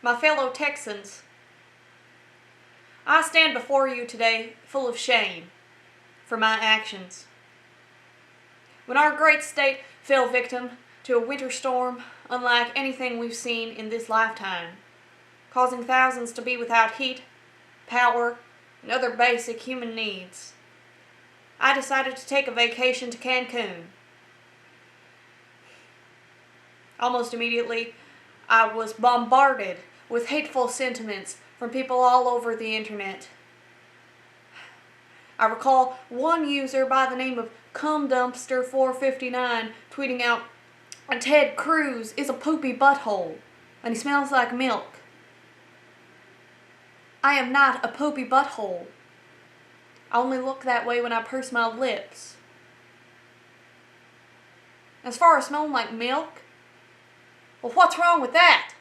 My fellow Texans, I stand before you today full of shame for my actions. When our great state fell victim to a winter storm unlike anything we've seen in this lifetime, causing thousands to be without heat, power, and other basic human needs, I decided to take a vacation to Cancun. Almost immediately, I was bombarded with hateful sentiments from people all over the internet. I recall one user by the name of CumDumpster459 tweeting out, "Ted Cruz is a poopy butthole, and he smells like milk." I am not a poopy butthole. I only look that way when I purse my lips. As far as smelling like milk, well, what's wrong with that?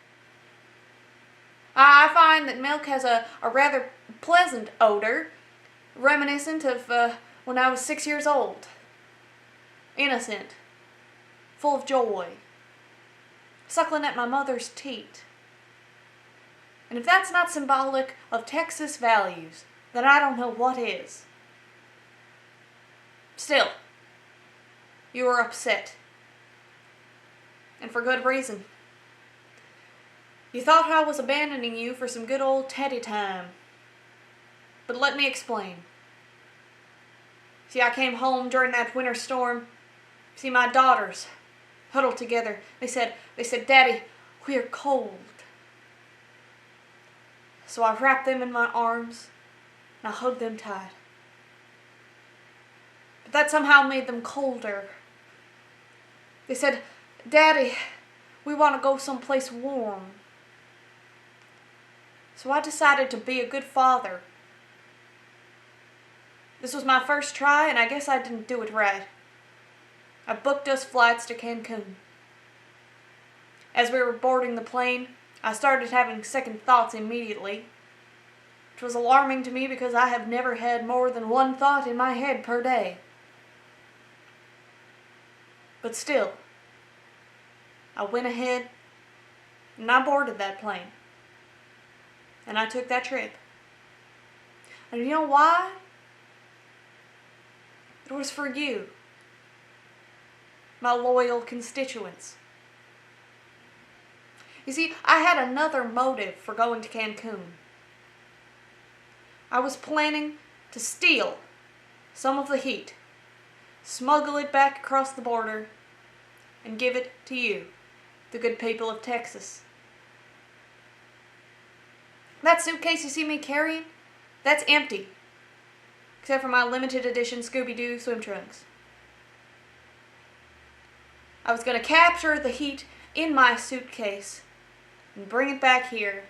I find that milk has a rather pleasant odor, reminiscent of when I was 6 years old. Innocent, full of joy, suckling at my mother's teat. And if that's not symbolic of Texas values, then I don't know what is. Still, you are upset. And for good reason. You thought I was abandoning you for some good old Teddy time. But let me explain. See, I came home during that winter storm. See, my daughters huddled together. They said, "Daddy, we are cold." So I wrapped them in my arms and I hugged them tight. But that somehow made them colder. They said, "Daddy, we want to go someplace warm." So I decided to be a good father. This was my first try, and I guess I didn't do it right. I booked us flights to Cancun. As we were boarding the plane, I started having second thoughts immediately, which was alarming to me because I have never had more than one thought in my head per day. But still, I went ahead and I boarded that plane. And I took that trip. And you know why? It was for you, my loyal constituents. You see, I had another motive for going to Cancun. I was planning to steal some of the heat, smuggle it back across the border, and give it to you, the good people of Texas. That suitcase you see me carrying, that's empty, except for my limited edition Scooby-Doo swim trunks. I was going to capture the heat in my suitcase and bring it back here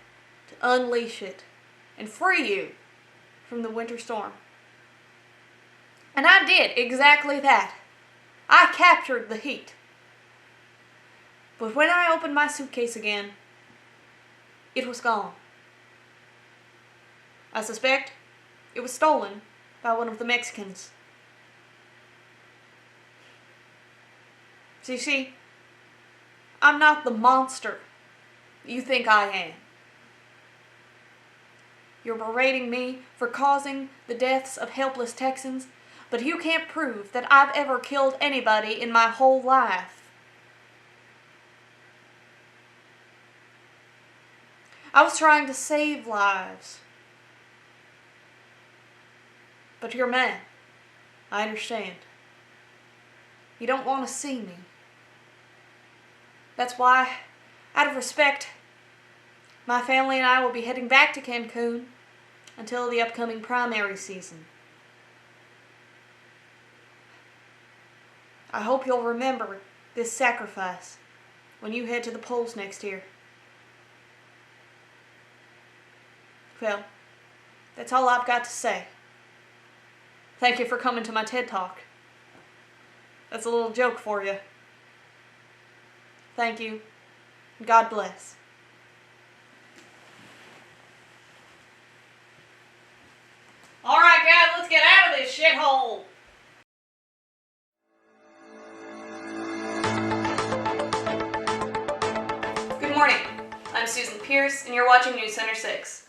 to unleash it and free you from the winter storm. And I did exactly that. I captured the heat. But when I opened my suitcase again, it was gone. I suspect it was stolen by one of the Mexicans. So you see, I'm not the monster you think I am. You're berating me for causing the deaths of helpless Texans, but you can't prove that I've ever killed anybody in my whole life. I was trying to save lives. But you're mad. I understand. You don't want to see me. That's why, out of respect, my family and I will be heading back to Cancun until the upcoming primary season. I hope you'll remember this sacrifice when you head to the polls next year. Well, that's all I've got to say. Thank you for coming to my TED Talk. That's a little joke for you. Thank you. God bless. All right, guys, let's get out of this shithole. Good morning. I'm Susan Pierce, and you're watching News Center 6.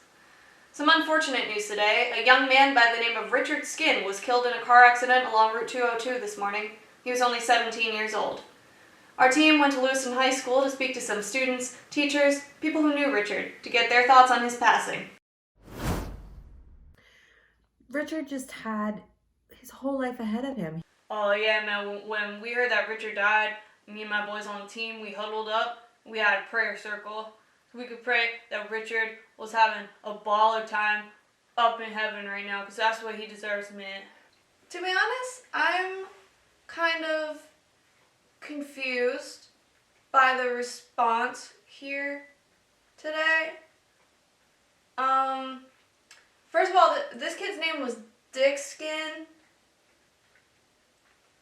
Some unfortunate news today. A young man by the name of Richard Skin was killed in a car accident along Route 202 this morning. He was only 17 years old. Our team went to Lewiston High School to speak to some students, teachers, people who knew Richard, to get their thoughts on his passing. Richard just had his whole life ahead of him. Oh yeah, man, when we heard that Richard died, me and my boys on the team, we huddled up, we had a prayer circle. We could pray that Richard was having a baller time up in heaven right now, because that's what he deserves, man. To be honest, I'm kind of confused by the response here today. First of all, this kid's name was Dick Skin.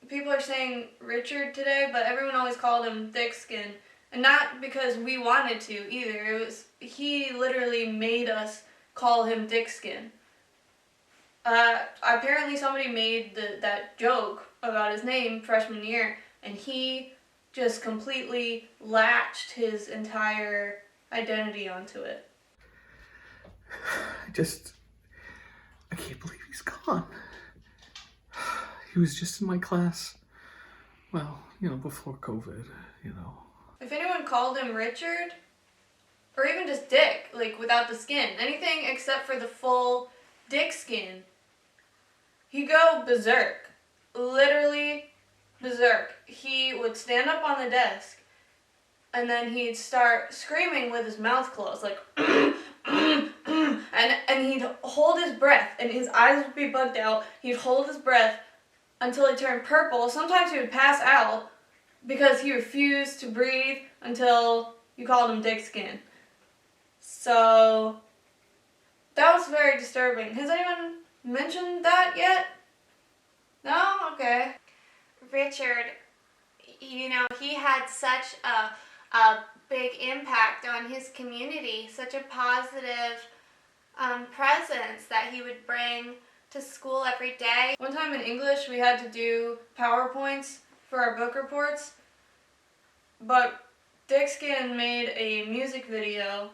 People are saying Richard today, but everyone always called him Dick Skin. And not because we wanted to either. He literally made us call him Dick Skin. Apparently somebody made that joke about his name freshman year, and he just completely latched his entire identity onto it. I can't believe he's gone. He was just in my class, well, before COVID, If anyone called him Richard, or even just Dick, like without the skin, anything except for the full Dick Skin, he'd go berserk. Literally berserk. He would stand up on the desk, and then he'd start screaming with his mouth closed, like, and he'd hold his breath, and his eyes would be bugged out. He'd hold his breath until he turned purple. Sometimes he would pass out because he refused to breathe until you called him Dick Skin. So that was very disturbing. Has anyone mentioned that yet? No? Okay. Richard, he had such a big impact on his community, such a positive presence that he would bring to school every day. One time in English we had to do PowerPoints for our book reports, but Dick Skin made a music video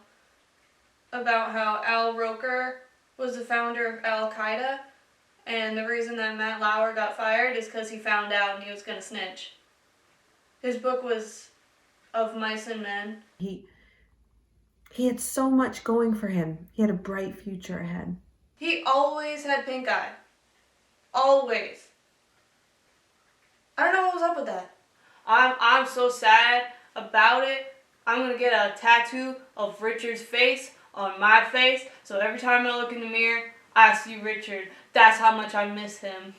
about how Al Roker was the founder of Al-Qaeda, and the reason that Matt Lauer got fired is because he found out and he was going to snitch. His book was Of Mice and Men. He had so much going for him. He had a bright future ahead. He always had pink eye. Always. I don't know what was up with that. I'm so sad about it. I'm going to get a tattoo of Richard's face on my face, so every time I look in the mirror, I see Richard. That's how much I miss him.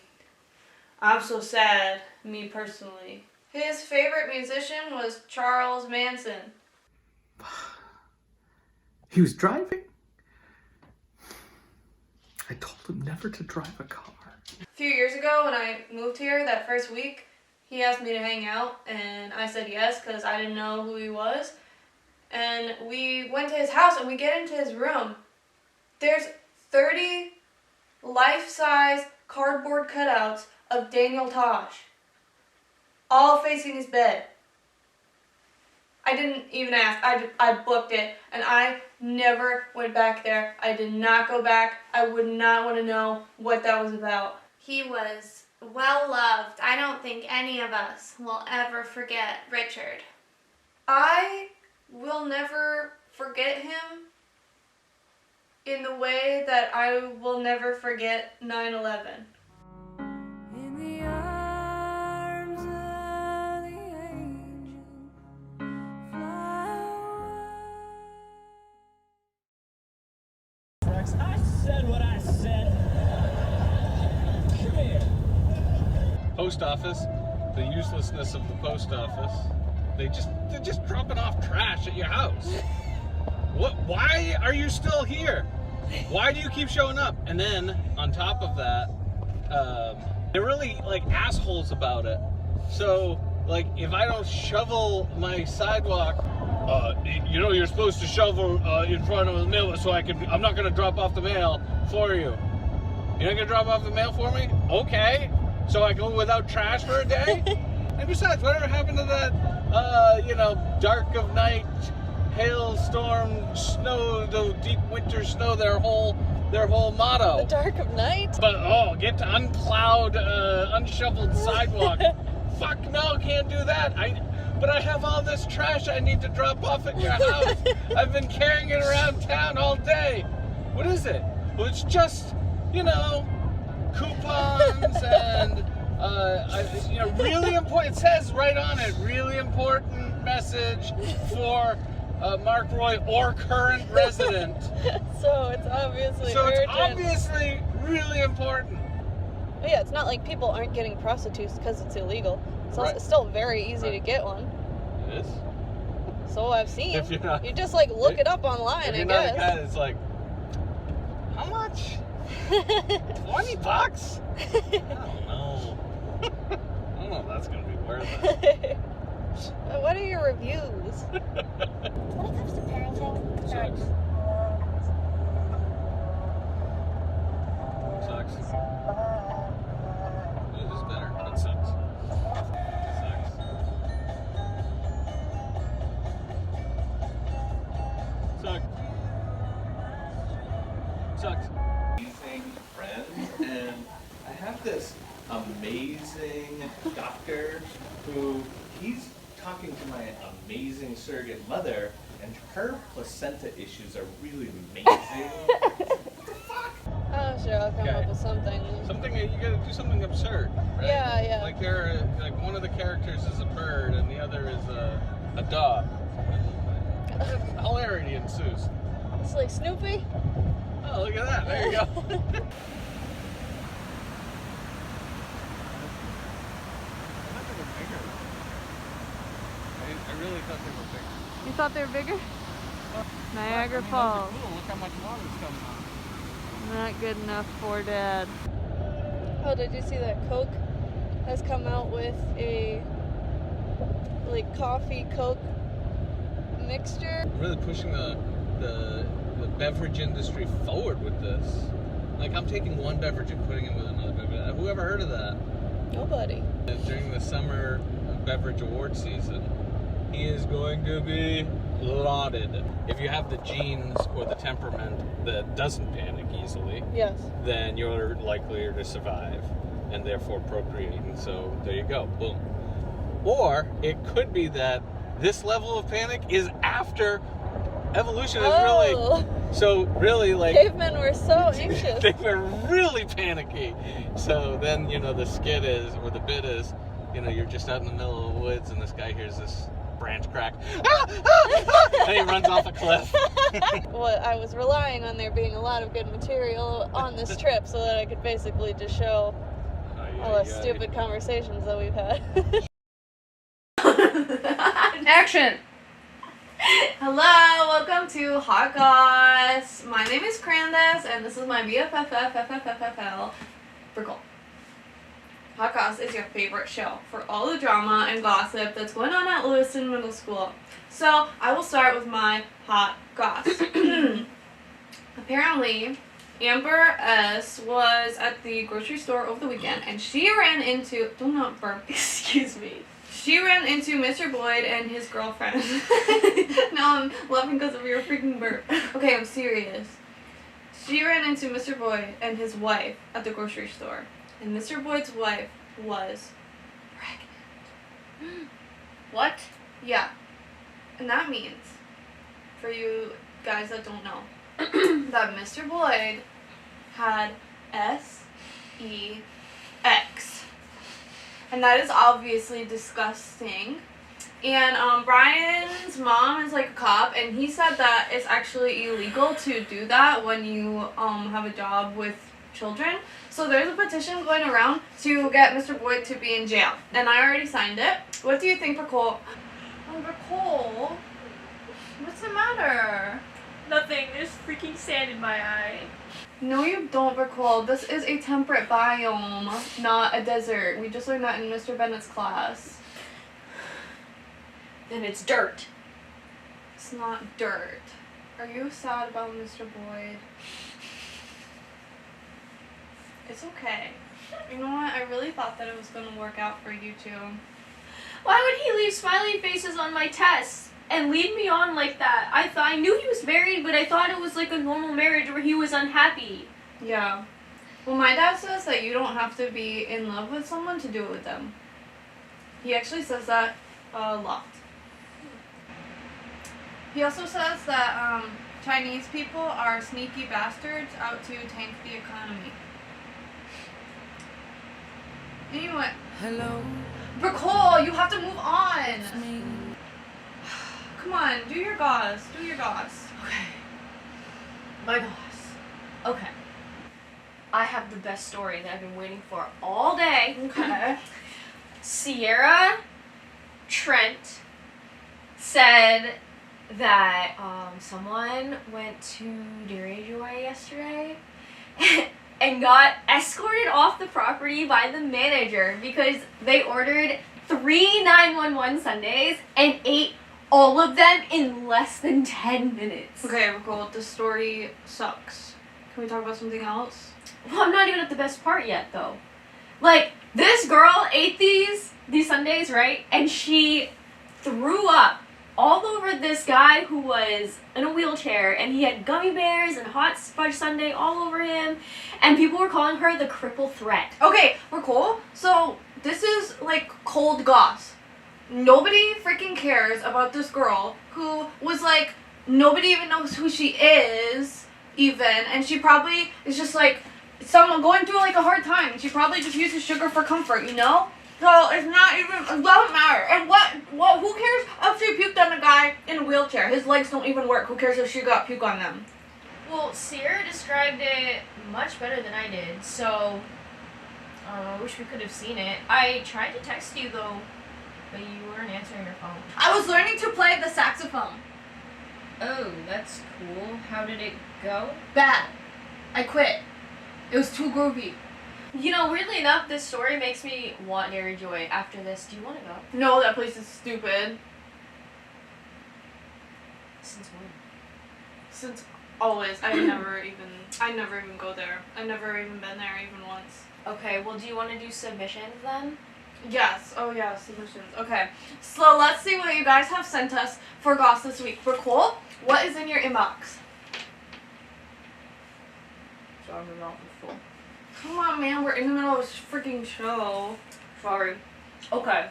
I'm so sad, me personally. His favorite musician was Charles Manson. He was driving? I told him never to drive a car. A few years ago when I moved here that first week, he asked me to hang out, and I said yes because I didn't know who he was. And we went to his house, and we get into his room. There's 30 life-size cardboard cutouts of Daniel Tosh, all facing his bed. I didn't even ask. I booked it, and I never went back there. I did not go back. I would not want to know what that was about. He was well loved. I don't think any of us will ever forget Richard. I will never forget him in the way that I will never forget 9/11. In the arms of the angel, I said what I said. Come here. Post office, the uselessness of the post office. They're just dropping off trash at your house. Why are you still here? Why do you keep showing up? And then on top of that, they're really like assholes about it. So like if I don't shovel my sidewalk, you're supposed to shovel in front of the mail so I'm not gonna drop off the mail for you. You're not gonna drop off the mail for me? Okay. So I go without trash for a day? And besides, whatever happened to that, dark of night hailstorm, snow, the deep winter snow, their whole motto. The dark of night? But get to unplowed, unshoveled sidewalk. Fuck no, can't do that. But I have all this trash I need to drop off at your house. I've been carrying it around town all day. What is it? Well, it's just, coupons and, really important. It says right on it, really important message for Mark Roy or current resident. So it's obviously urgent. It's obviously really important. But yeah, it's not like people aren't getting prostitutes because it's illegal. It's also Right. still very easy to get one. It is. So I've seen. If you're not- you just look it up online, If I you're not a guess. guy that's like, how much? $20? I don't know. I don't know if that's gonna be worth it. What are your reviews? When it comes to parenting, Sucks. Sucks. It is better, but sucks. Sucks. Sucks. Amazing friends, and I have this amazing doctor who he's talking to my amazing surrogate mother, and her placenta issues are really amazing. Oh, sure, I'll come Okay. up with something. Something you gotta do something absurd, right? Yeah. Like one of the characters is a bird and the other is a dog. Hilarity ensues. It's like Snoopy. Oh, look at that! There you go. I really thought they were bigger. You thought they were bigger? Niagara Falls. Cool. Look how much water's coming on. Not good enough for Dad. Oh, did you see that Coke has come out with a coffee Coke mixture? Really pushing the beverage industry forward with this. Like, I'm taking one beverage and putting it with another beverage. Who ever heard of that? Nobody. During the summer beverage award season, he is going to be lauded. If you have the genes or the temperament that doesn't panic easily, Yes. then you're likelier to survive and therefore procreate. And so there you go, boom. Or it could be that this level of panic is after evolution is really. So really, Cavemen were so anxious. they were really panicky. So then, the skit is, or the bit is, you're just out in the middle of the woods and this guy hears this branch crack. And he runs off a cliff. Well, I was relying on there being a lot of good material on this trip so that I could basically just show all the stupid conversations that we've had. Action! Hello, welcome to Hot Goss. My name is Candace, and this is my BFFFFFFL, Brickle. Hot Goss is your favorite show for all the drama and gossip that's going on at Lewiston Middle School. So, I will start with my Hot Goss. Apparently, Amber S. was at the grocery store over the weekend, and she ran into, do not burp, excuse me. She ran into Mr. Boyd and his girlfriend. Now I'm laughing because of your freaking burp. Okay, I'm serious. She ran into Mr. Boyd and his wife at the grocery store. And Mr. Boyd's wife was pregnant. What? Yeah. And that means, for you guys that don't know, that Mr. Boyd had SEX. And that is obviously disgusting. And Brian's mom is like a cop, and he said that it's actually illegal to do that when you have a job with children. So there's a petition going around to get Mr. Boyd to be in jail, and I already signed it. What do you think, Nicole? Oh, Nicole, what's the matter? Nothing. There's freaking sand in my eye. No, you don't recall. This is a temperate biome, not a desert. We just learned that in Mr. Bennett's class. Then it's dirt. It's not dirt. Are you sad about Mr. Boyd? It's okay. You know what? I really thought that it was going to work out for you two. Why would he leave smiley faces on my tests? and lead me on like that. I knew he was married, but I thought it was like a normal marriage where he was unhappy. Yeah. Well, my dad says that you don't have to be in love with someone to do it with them. He actually says that a lot. He also says that Chinese people are sneaky bastards out to tank the economy. Anyway. Hello, Nicole, you have to move on. it's me. Come on, do your goss. Do your goss. Okay. My gosh. Okay. I have the best story that I've been waiting for all day. Okay. Sierra Trent said that someone went to Dairy Joy yesterday and got escorted off the property by the manager because they ordered 3 911 sundaes and ate all of them in less than 10 minutes. Okay, Nicole, this story sucks. Can we talk about something else? Well, I'm not even at the best part yet, though. Like, this girl ate these sundaes, right? And she threw up all over this guy who was in a wheelchair, and he had gummy bears and hot fudge sundae all over him, and people were calling her the cripple threat. Okay, Nicole, so this is like cold goss. Nobody freaking cares about this girl who was like, nobody even knows who she is, even, and she probably is just like, someone going through like a hard time. She probably just uses sugar for comfort, you know? So it's not even, it doesn't matter. And who cares if she puked on a guy in a wheelchair? His legs don't even work. Who cares if she got puke on them? Well, Sierra described it much better than I did, so I wish we could have seen it. I tried to text you, though, but you weren't answering your phone. I was learning to play the saxophone. Oh, that's cool. How did it go? Bad. I quit. It was too groovy. You know, weirdly enough, this story makes me want Dairy Joy after this. Do you want to go? No, that place is stupid. Since when? Since always. I never even go there. I've never even been there even once. Okay, well, do you want to do submissions then? Yes. Oh yeah, submissions. Okay. So let's see what you guys have sent us for goss this week. For Cole, what is in your inbox? Sorry, my mouth is full. Come on, man. We're in the middle of this freaking show. Sorry. Okay.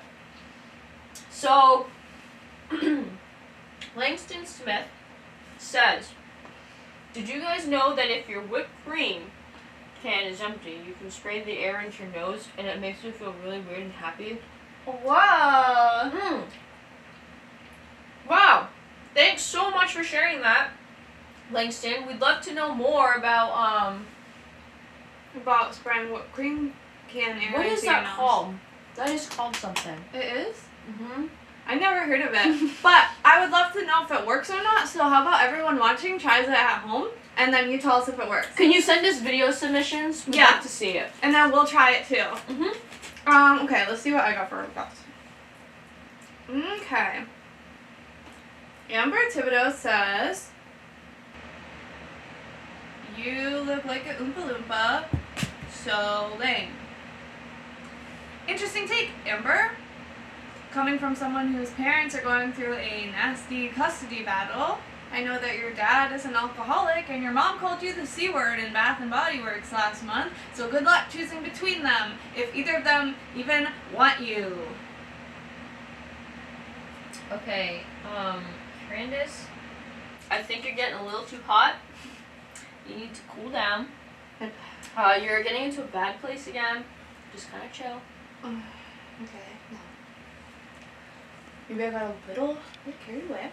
So, Langston Smith says, did you guys know that if your whipped cream can is empty, you can spray the air into your nose and it makes you feel really weird and happy? Wow. Wow. Thanks so much for sharing that, Langston. We'd love to know more about spraying whipped cream can air what is into your that nose. called? That is called something. It is? Mm-hmm. I never heard of it. But I would love to know if it works or not. So how about everyone watching tries it at home and then you tell us if it works. Can you send us video submissions? We'd Yeah. like to see it. And then we'll try it too. Mm-hmm. Okay, let's see what I got for goss. Okay. Amber Thibodeau says, you look like a Oompa Loompa, so lame. Interesting take, Amber. Coming from someone whose parents are going through a nasty custody battle, I know that your dad is an alcoholic and your mom called you the C word in Bath and Body Works last month, so good luck choosing between them, if either of them even want you. Okay, Candace, I think you're getting a little too hot. You need to cool down. You're getting into a bad place again. Just kind of chill. Okay, no. Maybe I got a little bit carried away.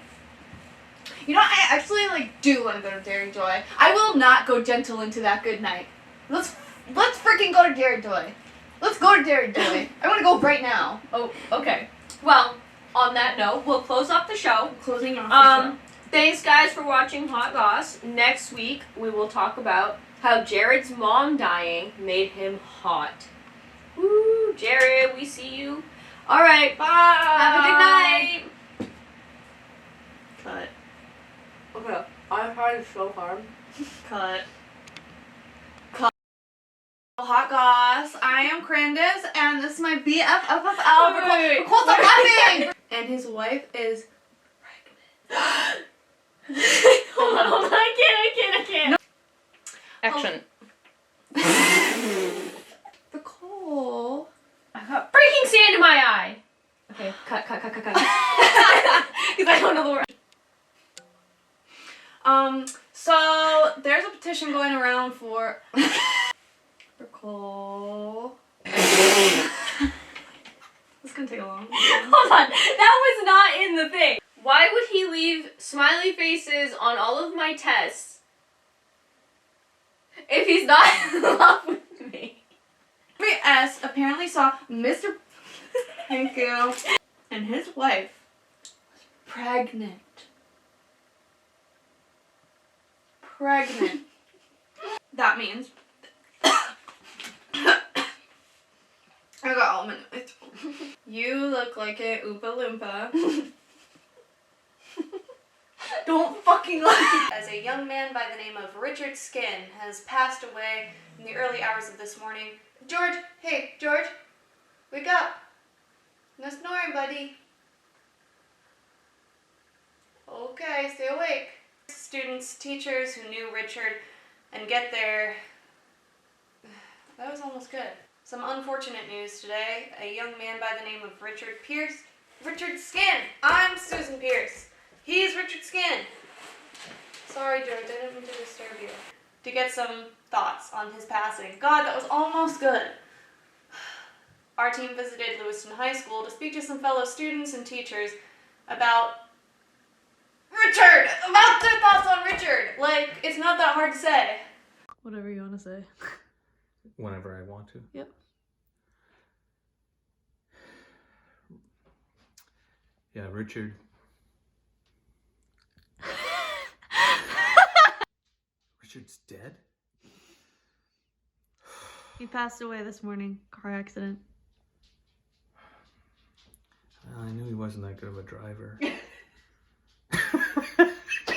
You know, I actually do want to go to Dairy Joy. I will not go gentle into that good night. Let's freaking go to Dairy Joy. Let's go to Dairy Joy. I want to go right now. Oh, okay. Well, on that note, we'll close off the show. Closing off the show. Thanks, guys, for watching Hot Goss. Next week, we will talk about how Jared's mom dying made him hot. Woo, Jared, we see you. All right, Bye. have a good night. Cut. Okay, I tried so hard. Cut. Hot Goss. I am Candace, and this is my BFFFL. Wait. Nicole, stop laughing! And his wife is pregnant. Hold on, I can't. Action. Nicole. I got freaking sand in my eye. Okay, cut. Because I don't know the word. So there's a petition going around for Nicole. This is gonna take a long time. Hold on, that was not in the thing. Why would he leave smiley faces on all of my tests if he's not in love with me? S apparently saw Mr. Thank you. And his wife was pregnant. That means I got all minutes. You look like an Oompa Loompa. Don't fucking lie. As a young man by the name of Richard Skin has passed away in the early hours of this morning. George, hey, George, wake up. No snoring, buddy. Okay, stay awake. Students, teachers who knew Richard and get their... That was almost good. Some unfortunate news today. A young man by the name of Richard Skin. I'm Susan Pierce. He's Richard Skin. Sorry, George, I didn't mean to disturb you. To get some thoughts on his passing. God, that was almost good. Our team visited Lewiston High School to speak to some fellow students and teachers about Richard! About their thoughts on Richard! Like, it's not that hard to say. Whatever you want to say. Whenever I want to. Yep. Yeah, Richard. Richard's dead? He passed away this morning. Car accident. Well, I knew he wasn't that good of a driver.